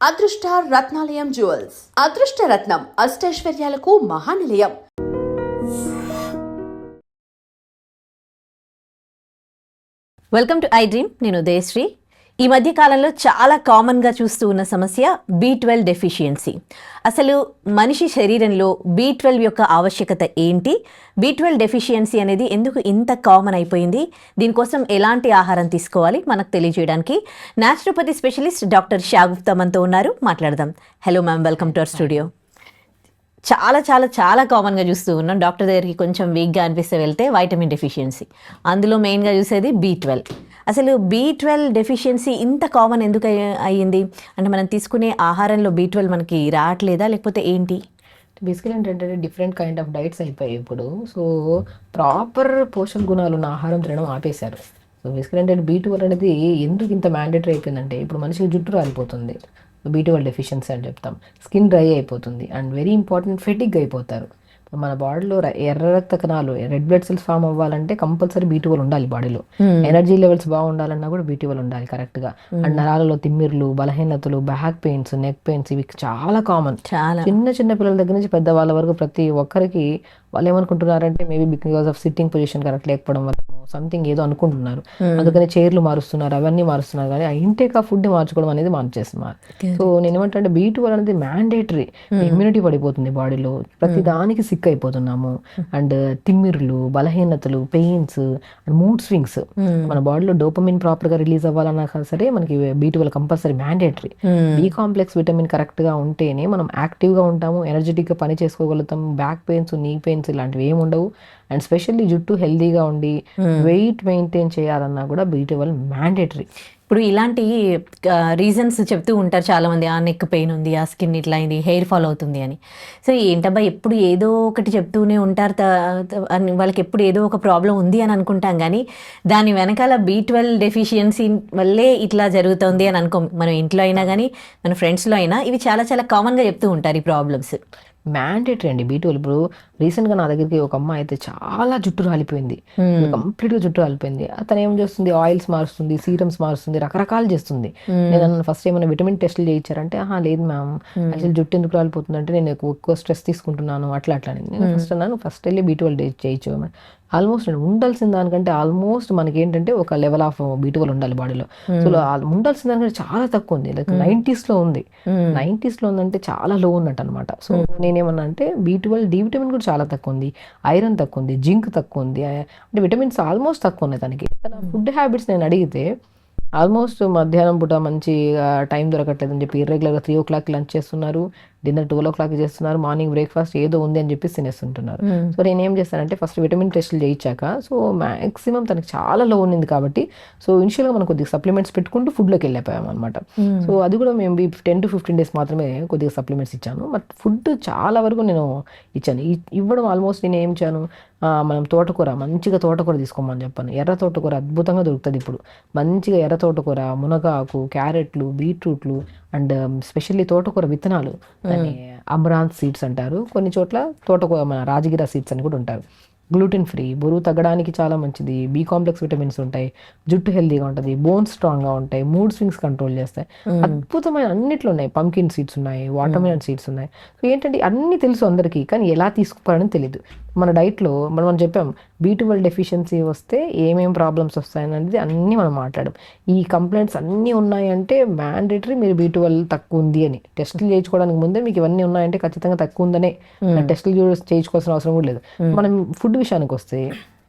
అదృష్ట రత్నాలయం జ్యువెల్స్ అదృష్ట రత్నం అష్టైశ్వర్యాలకు మహానిలయం. Welcome to iDream. నేను ఉదయశ్రీ. ఈ మధ్య కాలంలో చాలా కామన్గా చూస్తూ ఉన్న సమస్య B12 డెఫిషియన్సీ. అసలు మనిషి శరీరంలో B12 యొక్క ఆవశ్యకత ఏంటి, B12 డెఫిషియన్సీ అనేది ఎందుకు ఇంత కామన్ అయిపోయింది, దీనికోసం ఎలాంటి ఆహారం తీసుకోవాలి మనకు తెలియజేయడానికి న్యాచురోపతి స్పెషలిస్ట్ డాక్టర్ షాగుప్తా మనతో ఉన్నారు. మాట్లాడదాం. Hello ma'am, welcome to our studio. చాలా చాలా చాలా కామన్గా చూస్తూ ఉన్నాం. డాక్టర్ దగ్గరికి కొంచెం వీక్గా అనిపిస్తే వెళ్తే వైటమిన్ డెఫిషియన్సీ, అందులో మెయిన్గా చూసేది B12. అసలు B12 డెఫిషియన్సీ ఇంత కామన్ ఎందుకు అయ్యింది? అంటే మనం తీసుకునే ఆహారంలో B12 మనకి రావట్లేదా, లేకపోతే ఏంటి? బేసికలీ ఏంటంటే డిఫరెంట్ కైండ్ ఆఫ్ డైట్స్ అయిపోయాయి ఇప్పుడు. సో ప్రాపర్ పోషక గుణాలు ఉన్న ఆహారం తినడం ఆపేశారు. సో బేసికలీ ఏంటంటే B12 అనేది ఎందుకు ఇంత మ్యాండేటరీ అయిపోయిందంటే, ఇప్పుడు మనిషికి జుట్టు రాలిపోతుంది, B12 డెఫిషియన్సీ అని చెప్తాం. స్కిన్ డ్రై అయిపోతుంది అండ్ వెరీ ఇంపార్టెంట్ ఫెటిగ్ అయిపోతారు. మన బాడీలో ఎర్ర రక్త కణాలు, రెడ్ బ్లడ్ సెల్స్ ఫామ్ అవ్వాలంటే కంపల్సరీ B12 ఉండాలి బాడీలో. ఎనర్జీ లెవెల్స్ బాగుండాలన్నా కూడా B12 ఉండాలి కరెక్ట్గా. అండ్ నరాలలో తిమ్మిర్లు, బలహీనతలు, బ్యాక్ పెయిన్స్, నెక్ పెయిన్స్ ఇవి చాలా కామన్. చిన్న చిన్న పిల్లల దగ్గర నుంచి పెద్దవాళ్ళ వరకు ప్రతి ఒక్కరికి వాళ్ళు ఏమనుకుంటున్నారంటే maybe because of sitting position correct లేకపోవడం వల్ల సంథింగ్ ఏదో అనుకుంటున్నారు, అందుకని చైర్లు మారుస్తున్నారు, అవన్నీ మారుస్తున్నారు. కానీ ఆ ఇంటేక్ ఆ ఫుడ్ మార్చుకోవడం అనేది మార్చేస్తున్నారు. సో నేను ఏమంటే B12 అనేది మ్యాండేటరీ. ఇమ్యూనిటీ పడిపోతుంది బాడీలో, ప్రతి దానికి సిక్ అయిపోతున్నాము. అండ్ తిమ్మిర్లు, బలహీనతలు, పెయిన్స్ అండ్ మూడ్ స్వింగ్స్. మన బాడీలో డోపమిన్ ప్రాపర్ గా రిలీజ్ అవ్వాలన్నా సరే మనకి B12 compulsory mandatory. B complex vitamin correct గా ఉంటేనే మనం యాక్టివ్ గా ఉంటాము, ఎనర్జెటిక్ గా పని చేసుకోగలుగుతాం. బ్యాక్ పెయిన్స్, నీ పెయిన్స్ ఇలాంటివి ఏమి ఉండవు. అండ్ స్పెషల్లీ జుట్టు హెల్దీగా ఉండి వెయిట్ మెయింటైన్ చేయాలన్నా కూడా B12 మ్యాండేటరీ. ఇప్పుడు ఇలాంటి రీజన్స్ చెప్తూ ఉంటారు చాలామంది, ఆ నెక్ పెయిన్ ఉంది, ఆ స్కిన్ ఇట్లా అయింది, హెయిర్ ఫాల్ అవుతుంది అని. సో ఏంటబ్బా ఎప్పుడు ఏదో ఒకటి చెప్తూనే ఉంటారు, వాళ్ళకి ఎప్పుడు ఏదో ఒక ప్రాబ్లం ఉంది అని అనుకుంటాం. కానీ దాని వెనకాల B12 డెఫిషియన్సీ వల్లే ఇట్లా జరుగుతుంది అని అనుకో. మనం ఇంట్లో అయినా కానీ మన ఫ్రెండ్స్లో అయినా ఇవి చాలా చాలా కామన్గా చెప్తూ ఉంటారు ఈ ప్రాబ్లమ్స్. మ్యాండేటరీ అండి B12. ఇప్పుడు రీసెంట్గా నా దగ్గరికి ఒక అమ్మాయి అయితే చాలా జుట్టు రాలిపోయింది, కంప్లీట్గా జుట్టు రాలిపోయింది. అతను ఏం చేస్తుంది, ఆయిల్స్ మారుస్తుంది, సీరమ్స్ మారుస్తుంది, రకరకాలు చేస్తుంది. నేను ఫస్ట్ ఏమైనా విటమిన్ టెస్ట్లు చేయించారంటే లేదు మ్యామ్, యాక్చువల్లీ జుట్టు ఎందుకు రాలిపోతుంది అంటే నేను ఎక్కువ స్ట్రెస్ తీసుకుంటున్నాను అట్లా అట్లా. నేను ఫస్ట్ వెళ్ళి B12 చేయించు. ఆల్మోస్ట్ ఉండాల్సిన దానికంటే ఆల్మోస్ట్ మనకి ఏంటంటే ఒక లెవెల్ ఆఫ్ B12 ఉండాలి బాడీలో. సో ఉండాల్సిన దానికంటే చాలా తక్కువ ఉంది, లైక్ 90s లో ఉంది. 90s లో ఉందంటే చాలా లో ఉన్నట్టు అనమాట. సో నేనేమన్నా అంటే B12, D విటమిన్ కూడా చాలా తక్కువ ఉంది, ఐరన్ తక్కువ ఉంది, జింక్ తక్కువ ఉంది, అంటే విటమిన్స్ ఆల్మోస్ట్ తక్కువ ఉన్నాయి తనకి. తన ఫుడ్ హ్యాబిట్స్ నేను అడిగితే ఆల్మోస్ట్ మధ్యాహ్నం పూట మంచి టైం దొరకట్లేదు అని చెప్పి ఇర్రెగ్యులర్గా 3 o'clock లంచ్ చేస్తున్నారు, డిన్నర్ 12 o'clock చేస్తున్నారు, మార్నింగ్ బ్రేక్ఫాస్ట్ ఏదో ఉంది అని చెప్పి తినేస్తుంటున్నారు. సో నేను ఏం చేస్తానంటే ఫస్ట్ విటమిన్ టెస్ట్లు చేయించాక, సో మ్యాక్సిమం తనకి చాలా లో ఉన్నింది కాబట్టి సో ఇనిషియల్గా మనం కొద్దిగా సప్లిమెంట్స్ పెట్టుకుంటూ ఫుడ్లోకి వెళ్ళిపోయాం అనమాట. సో అది కూడా మేము 10 to 15 days మాత్రమే కొద్దిగా సప్లిమెంట్స్ ఇచ్చాను. బట్ ఫుడ్ చాలా వరకు నేను ఇచ్చాను. ఇవ్వడం ఆల్మోస్ట్ నేను ఏం ఇచ్చాను, మనం తోటకూర, మంచిగా తోటకూర తీసుకోమని చెప్పాను. ఎర్ర తోటకూర అద్భుతంగా దొరుకుతుంది ఇప్పుడు. మంచిగా ఎర్ర తోటకూర, మునగాకు, క్యారెట్లు, బీట్రూట్లు అండ్ స్పెషల్లీ తోటకూర విత్తనాలు, దాన్ని అమరాంత్ సీడ్స్ అంటారు, కొన్ని చోట్ల తోటకూర మన రాజగిరా సీడ్స్ అని కూడా ఉంటారు. గ్లూటెన్ ఫ్రీ, బరువు తగ్గడానికి చాలా మంచిది, B కాంప్లెక్స్ విటమిన్స్ ఉంటాయి, జుట్టు హెల్దీగా ఉంటుంది, బోన్స్ స్ట్రాంగ్గా ఉంటాయి, మూడ్ స్వింగ్స్ కంట్రోల్ చేస్తాయి, అద్భుతమైన అన్నిట్లో ఉన్నాయి. పంకిన్ సీడ్స్ ఉన్నాయి, వాటర్మెలన్ సీడ్స్ ఉన్నాయి. సో ఏంటంటే అన్నీ తెలుసు అందరికీ, కానీ ఎలా తీసుకోవాలని తెలియదు. మన డైట్లో మనం చెప్పాం B12 డెఫిషియన్సీ వస్తే ఏమేమి ప్రాబ్లమ్స్ వస్తాయనేది అన్నీ మనం మాట్లాడాం. ఈ కంప్లైంట్స్ అన్నీ ఉన్నాయంటే మ్యాండేటరీ మీరు B12 తక్కువ ఉంది అని. టెస్టులు చేయించుకోవడానికి ముందే మీకు ఇవన్నీ ఉన్నాయంటే ఖచ్చితంగా తక్కువ ఉందనే, టెస్టులు చేయించుకోవాల్సిన అవసరం కూడా లేదు. మనం ఫుడ్ విషయానికి వస్తే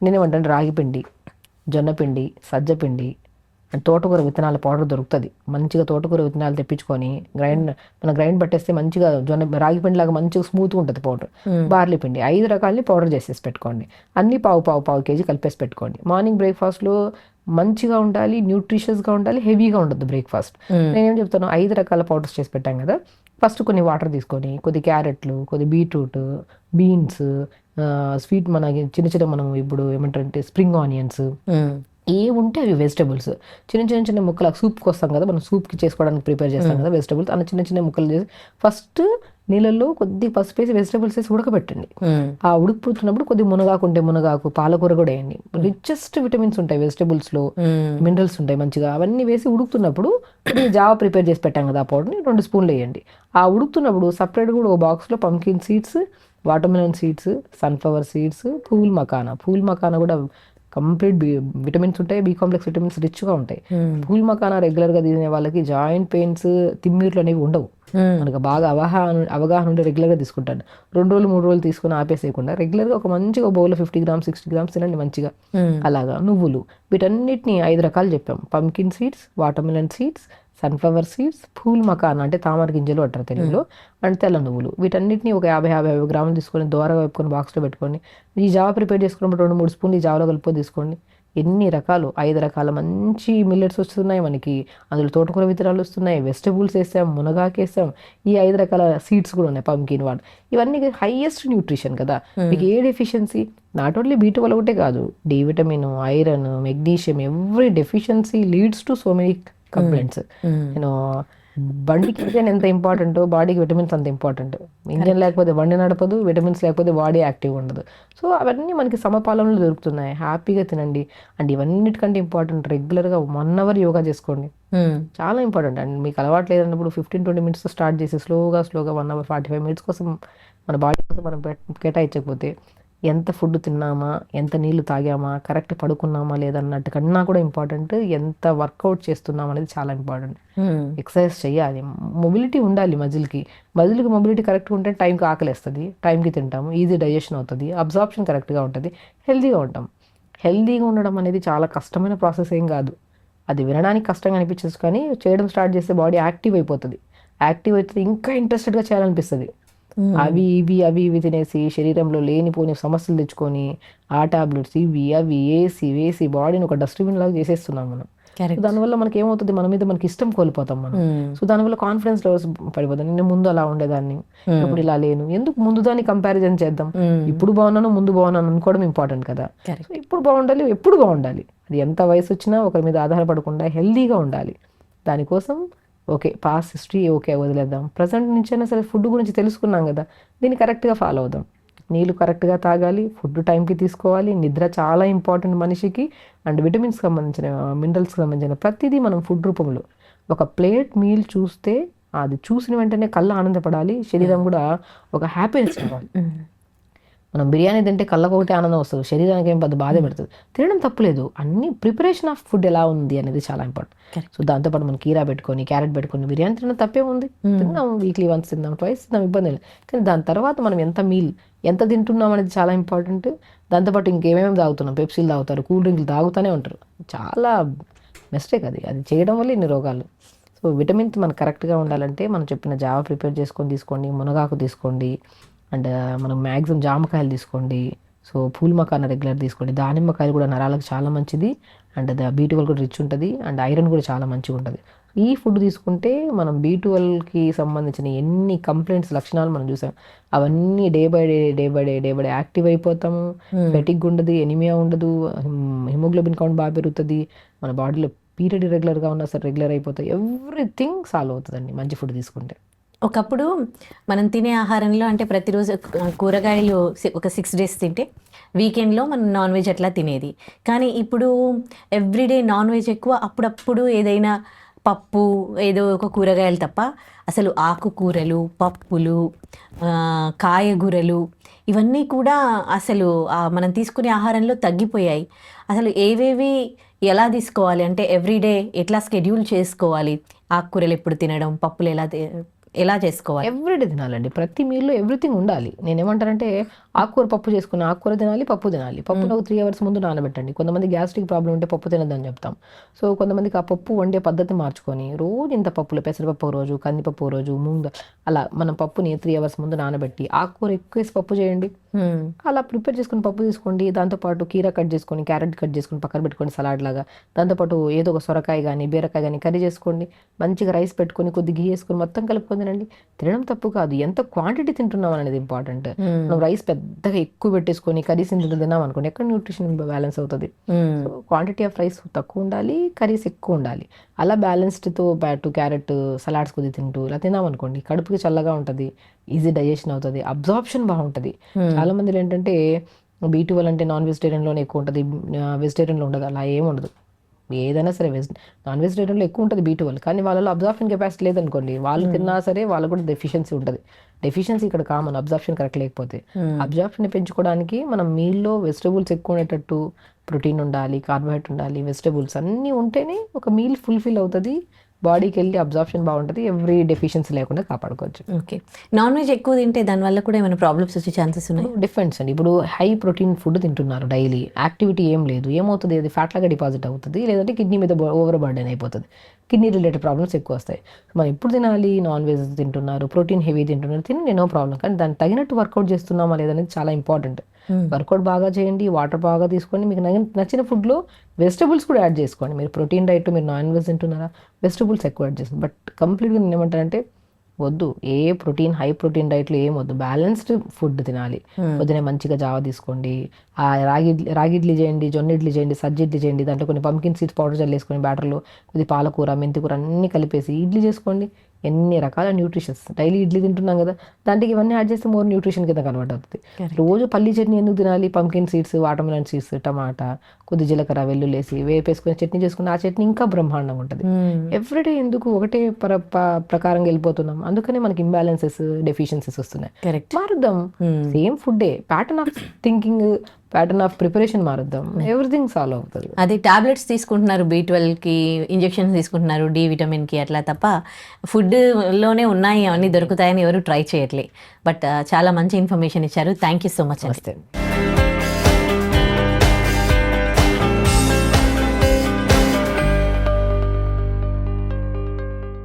నేనేమంటే రాగిపిండి, జొన్నపిండి, సజ్జపిండి అండ్ తోటకూర విత్తనాల పౌడర్ దొరుకుతుంది. మంచిగా తోటకూర విత్తనాలు తెప్పించుకొని గ్రైండ్ పట్టేస్తే మంచిగా రాగిపిండి లాగా మంచిగా స్మూత్గా ఉంటుంది పౌడర్. బార్లీ పిండి 5 రకాలని పౌడర్ చేసేసి పెట్టుకోండి, అన్ని పావు కేజీ కలిపేసి పెట్టుకోండి. మార్నింగ్ బ్రేక్ఫాస్ట్లో మంచిగా ఉండాలి, న్యూట్రిషియస్గా ఉండాలి, హెవీగా ఉండదు బ్రేక్ఫాస్ట్. నేనేం చెప్తాను, 5 రకాల పౌడర్స్ చేసి పెట్టాం కదా, ఫస్ట్ కొన్ని వాటర్ తీసుకొని కొద్ది క్యారెట్లు, కొద్ది బీట్రూట్, బీన్స్, స్వీట్ మన చిన్న చిన్న మనం ఇప్పుడు ఏమంటారంటే స్ప్రింగ్ ఆనియన్స్, ఉంటే అవి వెజిటబుల్స్ చిన్న చిన్న చిన్న ముక్కలు సూప్కి వస్తాం కదా, మనం సూప్కి చేసుకోవడానికి ప్రిపేర్ చేస్తాం కదా వెజిటబుల్స్, అన్న చిన్న చిన్న ముక్కలు చేసి ఫస్ట్ నీళ్ళల్లో కొద్ది పసుపు వేసి వెజిటబుల్స్ వేసి ఉడకబెట్టండి. ఆ ఉడికిపోతున్నప్పుడు కొద్ది మునగాకు ఉంటే మునగాకు, పాలకూర కూడా వేయండి. రిచెస్ట్ విటమిన్స్ ఉంటాయి వెజిటబుల్స్లో, మినరల్స్ ఉంటాయి మంచిగా. అవన్నీ వేసి ఉడుకుతున్నప్పుడు జావా ప్రిపేర్ చేసి పెట్టాం కదా ఆ పౌడర్ని 2 స్పూన్లు వేయండి. ఆ ఉడుకుతున్నప్పుడు సపరేట్గా కూడా ఒక బాక్స్లో pumpkin seeds, watermelon seeds, sunflower seeds, pool makhana కూడా కంప్లీట్ విటమిన్స్ ఉంటాయి, బి కాంప్లెక్స్ విటమిన్స్ రిచ్గా ఉంటాయి. పూల్ మకానా రెగ్యులర్గా తినే వాళ్ళకి జాయింట్ పెయిన్స్, తిమ్మిర్లు అనేవి ఉండవు. మనకు బాగా అవగాహన ఉంటే రెగ్యులర్గా తీసుకుంటాను. 2 రోజులు 3 రోజులు తీసుకుని ఆపేసేయకుండా రెగ్యులర్గా ఒక మంచిగా బౌల్లో 50 grams 60 grams తినండి మంచిగా. అలాగా నువ్వులు, వీటన్నిటిని 5 రకాలు చెప్పాం. Pumpkin seeds, watermelon seeds, sunflower seeds, pool makhana అంటే తామర గింజలు అంటారు తెలుగులో, అండ్ తెల్ల నువ్వులు. వీటన్నిటిని ఒక 50-55 గ్రాములు తీసుకొని దోరగా వేపుకొని బాక్స్లో పెట్టుకోండి. ఈ జావా ప్రిపేర్ చేసుకున్నప్పుడు 2-3 స్పూన్లు ఈ జావలో కలుపుకొని తీసుకోండి. ఎన్ని రకాలు 5 రకాల మంచి మిల్లెట్స్ వస్తున్నాయి మనకి. అందులో తోటకూర విత్తనాలు వస్తున్నాయి, వెజిటబుల్స్ వేసాం, మునగాకు వేసాం, ఈ 5 రకాల సీడ్స్ కూడా ఉన్నాయి, పంకిన్ వాడు. ఇవన్నీ హైయెస్ట్ న్యూట్రిషన్ కదా. మీకు ఏ డెఫిషియన్సీ, నాట్ ఓన్లీ B12 ఒకటే కాదు, D vitamin, iron, magnesium, every deficiency leads to so many complaints. నేను బండికి ఇంజన్ ఎంత ఇంపార్టెంటో బాడీకి విటమిన్స్ అంత ఇంపార్టెంట్. ఇంజన్ లేకపోతే బండి నడపదు, విటమిన్స్ లేకపోతే బాడీ యాక్టివ్ ఉండదు. సో అవన్నీ మనకి సమపాలనలో దొరుకుతున్నాయి. హ్యాపీగా తినండి. అండ్ ఇవన్నిటికంటే ఇంపార్టెంట్, రెగ్యులర్గా 1 hour యోగా చేసుకోండి. చాలా ఇంపార్టెంట్. అండ్ మీకు అలవాటు లేదన్నప్పుడు 15-20 minutes స్టార్ట్ చేసి స్లోగా 1 hour 45 minutes కోసం మన బాడీ కోసం మనం కేటాయించకపోతే ఎంత ఫుడ్ తిన్నామా, ఎంత నీళ్లు తాగామా, కరెక్ట్ పడుకున్నామా లేదన్నట్టు కన్నా కూడా ఇంపార్టెంట్ ఎంత వర్కౌట్ చేస్తున్నాం అనేది చాలా ఇంపార్టెంట్. ఎక్సర్సైజ్ చేయాలి, మొబిలిటీ ఉండాలి. మజిల్కి మొబిలిటీ కరెక్ట్గా ఉంటే టైంకి ఆకలేస్తుంది, టైంకి తింటాము, ఈజీ డైజెషన్ అవుతుంది, అబ్జార్ప్షన్ కరెక్ట్గా ఉంటుంది, హెల్తీగా ఉంటాం. హెల్తీగా ఉండడం అనేది చాలా కష్టమైన ప్రాసెస్ ఏం కాదు. అది వినడానికి కష్టంగా అనిపించచ్చు, కానీ చేయడం స్టార్ట్ చేస్తే బాడీ యాక్టివ్ అయిపోతుంది. ఇంకా ఇంట్రెస్టెడ్గా చేయాలనిపిస్తుంది. అవి ఇవి తినేసి శరీరంలో లేనిపోని సమస్యలు తెచ్చుకొని ఆ టాబ్లెట్స్ ఇవి అవి వేసి బాడీని ఒక డస్ట్బిన్ లాగా చేసేస్తున్నాం మనం. దానివల్ల మనకి ఏమవుతుంది, మన మీద మనకి ఇష్టం కోల్పోతాం మనం. సో దానివల్ల కాన్ఫిడెన్స్ లెవెల్స్ పడిపోతాం. నేను ముందు అలా ఉండేదాన్ని, ఇప్పుడు ఇలా లేను, ఎందుకు ముందు దాన్ని కంపారిజన్ చేద్దాం. ఇప్పుడు బాగున్నాను, ముందు బాగున్నాను అనుకోవడం ఇంపార్టెంట్ కదా. సో ఇప్పుడు బాగుండాలి, ఎప్పుడు బాగుండాలి. అది ఎంత వయసు వచ్చినా ఒకరి మీద ఆధారపడకుండా హెల్దీగా ఉండాలి. దానికోసం ఓకే, పాస్ట్ హిస్టరీ ఓకే వదిలేద్దాం, ప్రజెంట్ నుంచైనా సరే ఫుడ్ గురించి తెలుసుకున్నాం కదా, దీన్ని కరెక్ట్గా ఫాలో అవుదాం. నీళ్ళు కరెక్ట్గా తాగాలి, ఫుడ్ టైంకి తీసుకోవాలి, నిద్ర చాలా ఇంపార్టెంట్ మనిషికి. అండ్ విటమిన్స్కి సంబంధించిన, మినరల్స్కి సంబంధించిన ప్రతిదీ మనం ఫుడ్ రూపంలో ఒక ప్లేట్ మీల్ చూస్తే అది చూసిన వెంటనే కళ్ళు ఆనందపడాలి, శరీరం కూడా ఒక హ్యాపీనెస్ ఇవ్వాలి. మనం బిర్యానీ తింటే కళ్ళకు ఒకటి ఆనందం వస్తుంది, శరీరానికి ఏం పెద్ద బాధ పెడుతుంది. తినడం తప్పులేదు, అన్ని ప్రిపరేషన్ ఆఫ్ ఫుడ్ ఎలా ఉంది అనేది చాలా ఇంపార్టెంట్. సో దాంతోపాటు మనం కీరా పెట్టుకొని, క్యారెట్ పెట్టుకొని బిర్యానీ తినడం తప్పే ఉంది. తిందాం, వీక్లీ వన్స్ తిందాం, ట్వైస్ తిందాం, ఇబ్బంది లేదు. కానీ దాని తర్వాత మనం ఎంత తింటున్నాం అనేది చాలా ఇంపార్టెంట్. దాంతోపాటు ఇంకేమేమి తాగుతున్నాం, పెప్సీలు తాగుతారు, కూల్ డ్రింక్లు తాగుతూనే ఉంటారు, చాలా మిస్టేక్ అది చేయడం వల్ల ఇన్ని రోగాలు. సో విటమిన్స్ మనకు కరెక్ట్గా ఉండాలంటే మనం చెప్పిన జావా ప్రిపేర్ చేసుకొని తీసుకోండి, మునగాకు తీసుకోండి, అండ్ మనం మ్యాక్సిమం జామకాయలు తీసుకోండి. సో పూల్ మకానా రెగ్యులర్ తీసుకోండి. దానిమ్మకాయలు కూడా నరాలకు చాలా మంచిది, అండ్ B12 కూడా రిచ్ ఉంటుంది, అండ్ ఐరన్ కూడా చాలా మంచిగా ఉంటుంది. ఈ ఫుడ్ తీసుకుంటే మనం B12కి సంబంధించిన ఎన్ని కంప్లైంట్స్ లక్షణాలు మనం చూసాం, అవన్నీ డే బై డే యాక్టివ్ అయిపోతాము. ఫెటిగ్ ఉండదు, ఎనిమియా ఉండదు, హిమోగ్లోబిన్ కౌంట్ బాగా పెరుగుతుంది, మన బాడీలో పీరియడ్ ఇర్రెగ్యులర్గా ఉన్నా సరే రెగ్యులర్ అయిపోతాయి. ఎవ్రీథింగ్ సాల్వ్ అవుతుందండి మంచి ఫుడ్ తీసుకుంటే. ఒకప్పుడు మనం తినే ఆహారంలో అంటే ప్రతిరోజు కూరగాయలు ఒక 6 days తింటే వీకెండ్లో మనం నాన్ వెజ్ అట్లా తినేది. కానీ ఇప్పుడు ఎవ్రీడే నాన్ వెజ్ ఎక్కువ, అప్పుడప్పుడు ఏదైనా పప్పు ఏదో ఒక కూరగాయలు తప్ప అసలు ఆకుకూరలు, పప్పులు, కాయగూరలు ఇవన్నీ కూడా అసలు మనం తీసుకునే ఆహారంలో తగ్గిపోయాయి. అసలు ఏవేవి ఎలా తీసుకోవాలి అంటే ఎవ్రీడే ఎట్లా షెడ్యూల్ చేసుకోవాలి, ఆకుకూరలు ఎప్పుడు తినడం, పప్పులు ఎలా చేసుకోవాలి? ఎవ్రీడే తినాలండి, ప్రతి మీల్లో ఎవ్రీథింగ్ ఉండాలి. నేనేమంటానంటే ఆకుకూర పప్పు చేసుకుని ఆకుకూర తినాలి, పప్పు తినాలి. పప్పును ఒక 3 hours ముందు నానబెట్టండి. కొంతమంది గ్యాస్ట్రిక్ ప్రాబ్లం ఉంటే పప్పు తినద్దని చెప్తాం. సో కొంతమందికి ఆ పప్పు వండే పద్ధతి మార్చుకొని రోజు ఇంత పప్పులు, పెసరపప్పు ఒక రోజు, కందిపప్పు ఒక రోజు, అలా మనం పప్పుని 3 hours ముందు నానబెట్టి ఆకుకూర ఎక్కువ వేసి పప్పు చేయండి. అలా ప్రిపేర్ చేసుకుని పప్పు తీసుకోండి, దాంతోపాటు కీరా కట్ చేసుకొని, క్యారెట్ కట్ చేసుకొని పక్కన పెట్టుకోండి సలాడ్ లాగా. దాంతోపాటు ఏదో ఒక సొరకాయ కానీ బీరకాయ కానీ కర్రీ చేసుకోండి, మంచిగా రైస్ పెట్టుకొని కొద్ది ఘీ వేసుకొని మొత్తం కలుపుకొని తినండి. తినడం తప్పు కాదు, ఎంత క్వాంటిటీ తింటున్నాం అనేది ఇంపార్టెంట్. మనం రైస్ పెద్దగా ఎక్కువ పెట్టేసుకొని కర్రీస్ ఇంత తిన్నాం అనుకోండి, ఎక్కడ న్యూట్రిషన్ బ్యాలెన్స్ అవుతుంది. సో క్వాంటిటీ ఆఫ్ రైస్ తక్కువ ఉండాలి, కర్రీస్ ఎక్కువ ఉండాలి. అలా బ్యాలెన్స్డ్తో పాటు క్యారెట్ సలాడ్స్ కొద్ది తింటూ ఇలా తిన్నాం అనుకోండి, కడుపుకి చల్లగా ఉంటుంది, ఈజీ డైజెషన్ అవుతుంది, అబ్జార్ప్షన్ బాగుంటుంది. చాలా మంది ఏంటంటే B12 అంటే నాన్ వెజిటేరియన్లోనే ఎక్కువ ఉంటుంది, వెజిటేరియన్లో ఉండదు. అలా ఏమి ఉండదు. ఏదైనా సరే నాన్ వెజిటేరియన్లో ఎక్కువ ఉంటుంది B12, కానీ వాళ్ళలో అబ్జార్ప్షన్ కెపాసిటీ లేదనుకోండి, వాళ్ళు తిన్నా సరే వాళ్ళకు కూడా డెఫిషియన్సీ ఉంటుంది. డెఫిషియన్సీ ఇక్కడ కామన్, అబ్జార్ప్షన్ కరెక్ట్ లేకపోతే. అబ్జార్ప్షన్ పెంచుకోవడానికి మనం మీల్లో వెజిటబుల్స్ ఎక్కువ ఉండేటట్టు, ప్రోటీన్ ఉండాలి, కార్బోహైడ్రేట్ ఉండాలి, వెజిటబుల్స్ అన్నీ ఉంటేనే ఒక మీల్ ఫుల్ఫిల్ అవుతుంది, బాడీకి వెళ్ళి అబ్జార్ప్షన్ బాగుంటుంది, ఎవ్రీ డెఫిషియన్సీ లేకుండా కాపాడుకోవచ్చు. ఓకే, నాన్ వెజ్ ఎక్కువ తింటే దానివల్ల కూడా ఏమైనా ప్రాబ్లమ్స్ వచ్చే ఛాన్సెస్ ఉన్నాయి? డిఫరెన్స్ అండి. ఇప్పుడు హై ప్రోటీన్ ఫుడ్ తింటున్నారు, డైలీ యాక్టివిటీ ఏం లేదు, ఏమవుతుంది, అది ఫ్యాట్ లాగా డిపాజిట్ అవుతుంది, లేదంటే కిడ్నీ మీద ఓవర్ బర్డెన్ అయిపోతుంది, కిడ్నీ రిలేటెడ్ ప్రాబ్లమ్స్ ఎక్కువ వస్తాయి. మనం ఎప్పుడు తినాలి, నాన్ వెజ్ తింటున్నారు, ప్రోటీన్ హెవీ తింటున్నారు, తినండి, నో ప్రాబ్లం, కానీ దానికి తగినట్టు వర్కౌట్ చేస్తున్నామా లేదనేది చాలా ఇంపార్టెంట్. వర్కౌట్ బాగా చేయండి, వాటర్ బాగా తీసుకోండి, మీకు నచ్చిన ఫుడ్లో వెజిటబుల్స్ కూడా యాడ్ చేసుకోండి. మీరు ప్రోటీన్ డైట్, మీరు నాన్ వెజ్ తింటున్నారా, వెజిటబుల్స్ ఎక్కువ యాడ్ చేస్తుంది. బట్ కంప్లీట్గా నేను ఏమంటానంటే వద్దు, ఏ ప్రోటీన్ హై ప్రోటీన్ డైట్లో ఏం వద్దు, బ్యాలెన్స్డ్ ఫుడ్ తినాలి. పొద్దునే మంచిగా జావ తీసుకోండి, రాగి ఇడ్లీ చేయండి, జొన్న ఇడ్లీ చేయండి, సజ్జ ఇడ్లీ చేయండి, దాంట్లో కొన్ని పంకిన్ సీడ్స్ పౌడర్ చల్లేసుకొని బ్యాటర్లో కొద్ది పాలకూర, మెంతికూర అన్నీ కలిపేసి ఇడ్లీ చేసుకోండి. ఎన్ని రకాల న్యూట్రిషన్స్, డైలీ ఇడ్లీ తింటున్నాం కదా, దాంట్లో ఇవన్నీ యాడ్ చేస్తే మోర్ న్యూట్రిషన్ కింద కన్వర్ట్ అవుతుంది. రోజు పల్లి చట్నీ ఎందుకు తినాలి, పంకిన్ సీడ్స్, వాటర్మెలన్ సీడ్స్, టమాటా, కొద్ది జీలకర్ర, వెల్లుల్లేసి వేపేసుకుని చట్నీ చేసుకుని ఆ చట్నీ ఇంకా బ్రహ్మాండంగా ఉంటుంది. ఎవ్రీడే ఎందుకు ఒకటే ప్రకారంగా వెళ్ళిపోతున్నాం, అందుకనే మనకి ఇంబ్యాలెన్సెస్, డెఫిషియన్సీస్ వస్తున్నాయి. మారుద్దాం, సేమ్ ఫుడ్డే, pattern of thinking, pattern of preparation మారుద్దాం, ఎవ్రీథింగ్ సాల్వ్ అవుతుంది. అదే టాబ్లెట్స్ తీసుకుంటున్నారు, B12కి ఇంజెక్షన్స్ తీసుకుంటున్నారు, D విటమిన్కి, అట్లా తప్ప ఫుడ్లోనే ఉన్నాయి అవన్నీ దొరుకుతాయని ఎవరు ట్రై చేయట్లే. బట్ చాలా మంచి ఇన్ఫర్మేషన్ ఇచ్చారు. Thank you so much. నమస్తే.